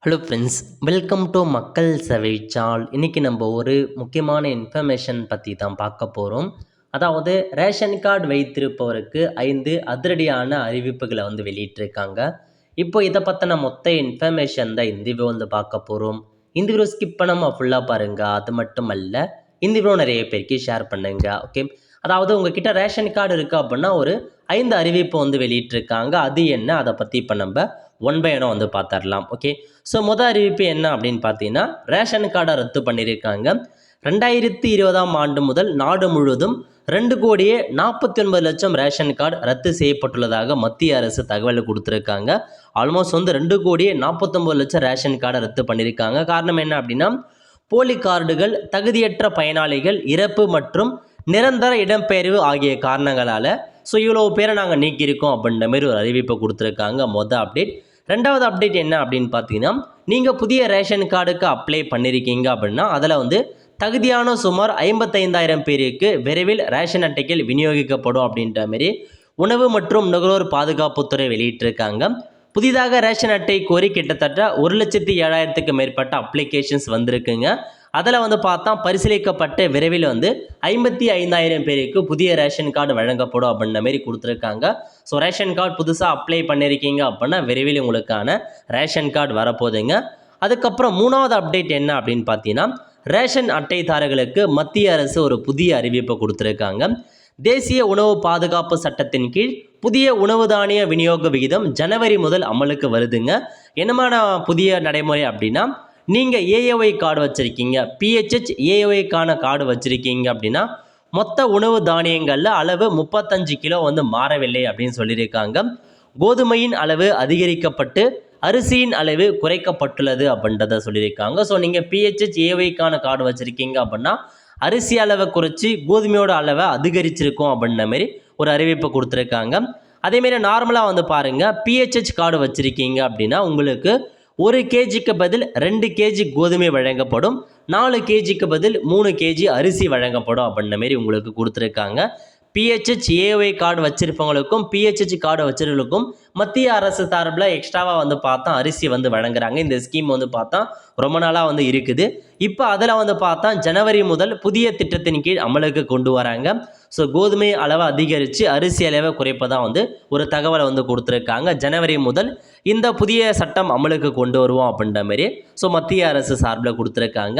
Hello friends, welcome to மக்கள் சேவை சால். இன்றைக்கி நம்ம ஒரு முக்கியமான இன்ஃபர்மேஷன் பற்றி தான் பார்க்க போகிறோம். அதாவது ரேஷன் கார்டு வைத்திருப்பவருக்கு 5 அதிரடியான அறிவிப்புகளை வெளியிட்டிருக்காங்க. இப்போ இதை பற்றின மொத்த இன்ஃபர்மேஷன் தான் இந்த வீடியோ பார்க்க போகிறோம். இந்த வீடியோ ஸ்கிப் பண்ணாமல் ஃபுல்லாக பாருங்கள். அது மட்டும் அல்ல, இந்த வீடியோ நிறைய பேருக்கு ஷேர் பண்ணுங்க. ஓகே, அதாவது உங்ககிட்ட ரேஷன் கார்டு இருக்குது அப்படின்னா ஒரு 5 அறிவிப்பு வெளியிட்டிருக்காங்க. அது என்ன, அதை பற்றி இப்போ நம்ம ஒன் பை ஒன்னாக பார்த்துடலாம். ஓகே, ஸோ மொதல் அறிவிப்பு என்ன அப்படின்னு பார்த்தீங்கன்னா, ரேஷன் கார்டை ரத்து பண்ணியிருக்காங்க. 2020ஆம் ஆண்டு முதல் நாடு முழுவதும் 2,49,00,000 ரேஷன் கார்டு ரத்து செய்யப்பட்டுள்ளதாக மத்திய அரசு தகவல் கொடுத்துருக்காங்க. ஆல்மோஸ்ட் 2,49,00,000 ரேஷன் கார்டை ரத்து பண்ணியிருக்காங்க. காரணம் என்ன அப்படின்னா, போலி கார்டுகள், தகுதியற்ற பயனாளிகள், இறப்பு மற்றும் நிரந்தர இடம்பெயர்வு ஆகிய காரணங்களால் ஸோ இவ்வளோ பேரை நாங்கள் நீக்கியிருக்கோம் அப்படின்ற மாதிரி ஒரு அறிவிப்பை கொடுத்துருக்காங்க. மொதல் அப்டேட். ரெண்டாவது அப்டேட் என்ன அப்படின்னு பார்த்தீங்கன்னா, நீங்கள் புதிய ரேஷன் கார்டுக்கு அப்ளை பண்ணியிருக்கீங்க அப்படின்னா அதில் தகுதியான சுமார் 55,000 பேருக்கு விரைவில் ரேஷன் அட்டைகள் விநியோகிக்கப்படும் அப்படின்ற மாதிரி உணவு மற்றும் நுகர்வோர் பாதுகாப்புத்துறை வெளியிட்டிருக்காங்க. புதிதாக ரேஷன் அட்டை கோரி கிட்டத்தட்ட 1,07,000க்கு மேற்பட்ட அப்ளிகேஷன்ஸ் வந்திருக்குங்க. அதில் பார்த்தா பரிசீலிக்கப்பட்டு விரைவில் 55,000 பேருக்கு புதிய ரேஷன் கார்டு வழங்கப்படும் அப்படின்ற மாரி கொடுத்துருக்காங்க. ஸோ ரேஷன் கார்டு புதுசாக அப்ளை பண்ணியிருக்கீங்க அப்படின்னா விரைவில் உங்களுக்கான ரேஷன் கார்டு வரப்போகுதுங்க. அதுக்கப்புறம் மூணாவது அப்டேட் என்ன அப்படின்னு பார்த்தீங்கன்னா, ரேஷன் அட்டைதாரர்களுக்கு மத்திய அரசு ஒரு புதிய அறிவிப்பை கொடுத்துருக்காங்க. தேசிய உணவு பாதுகாப்பு சட்டத்தின் கீழ் புதிய உணவு தானிய விநியோக விகிதம் ஜனவரி முதல் அமலுக்கு வருதுங்க. என்னமான புதிய நடைமுறை அப்படின்னா, நீங்கள் ஏஏஒய் கார்டு வச்சுருக்கீங்க, பிஹெச்ஹெச் ஏஏஒய்க்கான கார்டு வச்சுருக்கீங்க அப்படின்னா மொத்த உணவு தானியங்களில் அளவு 35 கிலோ மாறவில்லை அப்படின்னு சொல்லியிருக்காங்க. கோதுமையின் அளவு அதிகரிக்கப்பட்டு அரிசியின் அளவு குறைக்கப்பட்டுள்ளது அப்படின்றத சொல்லியிருக்காங்க. ஸோ நீங்கள் பிஹெச்ஹெச் ஏஏஒய்க்கான கார்டு வச்சுருக்கீங்க அப்படின்னா அரிசி அளவை குறைச்சி கோதுமையோட அளவை அதிகரிச்சிருக்கோம் அப்படின்ற மாதிரி ஒரு அறிவிப்பு கொடுத்துருக்காங்க. அதேமாரி நார்மலாக பாருங்கள், பிஹெச்ஹெச் கார்டு வச்சுருக்கீங்க அப்படின்னா உங்களுக்கு 1 கேஜிக்கு பதில் 2 கேஜி கோதுமை வழங்கப்படும், 4 கேஜிக்கு பதில் 3 கேஜி அரிசி வழங்கப்படும் அப்படின்ற மாரி உங்களுக்கு கொடுத்துருக்காங்க. பிஹெச்ஹெச் ஏஒய் கார்டு வச்சிருப்பவங்களுக்கும் பிஹெச்ஹெச் கார்டு வச்சிருக்கும் மத்திய அரசு சார்பில் எக்ஸ்ட்ராவாக பார்த்தா அரிசி வழங்குறாங்க. இந்த ஸ்கீம் பார்த்தா ரொம்ப நாளாக இருக்குது. இப்போ அதில் பார்த்தா ஜனவரி முதல் புதிய திட்டத்தின் கீழ் அமலுக்கு கொண்டு வராங்க. ஸோ கோதுமை அளவை அதிகரித்து அரிசி அளவை குறைப்பதான் ஒரு தகவலை கொடுத்துருக்காங்க. ஜனவரி முதல் இந்த புதிய சட்டம் அமலுக்கு கொண்டு வருவோம் அப்படின்ற மாதிரி ஸோ மத்திய அரசு சார்பில் கொடுத்துருக்காங்க.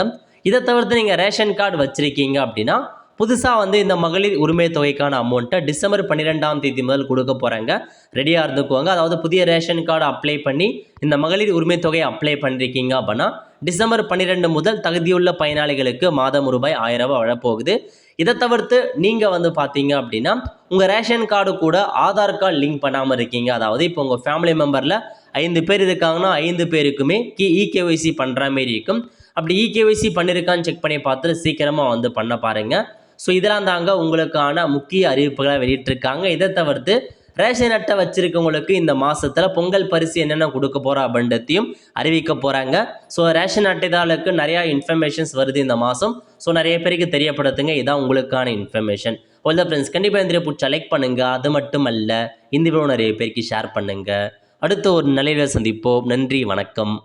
இதை தவிர்த்து நீங்கள் ரேஷன் கார்டு வச்சுருக்கீங்க அப்படின்னா புதுசாக இந்த மகளிர் உரிமை தொகைக்கான அமௌண்ட்டை டிசம்பர் 12ஆம் தேதி முதல் கொடுக்க போகிறாங்க. ரெடியாக இருந்துக்குவாங்க. அதாவது புதிய ரேஷன் கார்டு அப்ளை பண்ணி இந்த மகளிர் உரிமை தொகையை அப்ளை பண்ணியிருக்கீங்க அப்படின்னா டிசம்பர் 12 முதல் தகுதியுள்ள பயனாளிகளுக்கு மாதம் ரூபாய் 1000 வரப்போகுது. இதை தவிர்த்து நீங்கள் பார்த்தீங்க அப்படின்னா உங்கள் ரேஷன் கார்டு கூட ஆதார் கார்டு லிங்க் பண்ணாமல் இருக்கீங்க. அதாவது இப்போ உங்கள் ஃபேமிலி மெம்பரில் 5 பேர் இருக்காங்கன்னா 5 பேருக்குமே இகேஒய்சி பண்ணுற மாரி இருக்கும். அப்படி இகேஒய்சி பண்ணியிருக்கான்னு செக் பண்ணி பார்த்துட்டு சீக்கிரமாக பண்ண பாருங்கள். ஸோ இதெல்லாம் தாங்க உங்களுக்கான முக்கிய அறிவிப்புகளை வெளியிட்டிருக்காங்க. இதை தவிர்த்து ரேஷன் அட்டை வச்சுருக்கவங்களுக்கு இந்த மாதத்தில் பொங்கல் பரிசு என்னென்ன கொடுக்க போகிறோம் அப்படின்றதையும் அறிவிக்க போகிறாங்க. ஸோ ரேஷன் அட்டைதாரர்களுக்கு நிறையா இன்ஃபர்மேஷன்ஸ் வருது இந்த மாதம். ஸோ நிறைய பேருக்கு தெரியப்படுத்துங்க. இதான் உங்களுக்கான இன்ஃபர்மேஷன். ஓல்த ஃப்ரெண்ட்ஸ், கண்டிப்பாக இந்த பிடிச்சா லைக் பண்ணுங்கள். அது மட்டும் அல்ல, இந்த வீடியோ நிறைய பேருக்கு ஷேர் பண்ணுங்கள். அடுத்த ஒரு நல்ல சந்திப்போம். நன்றி, வணக்கம்.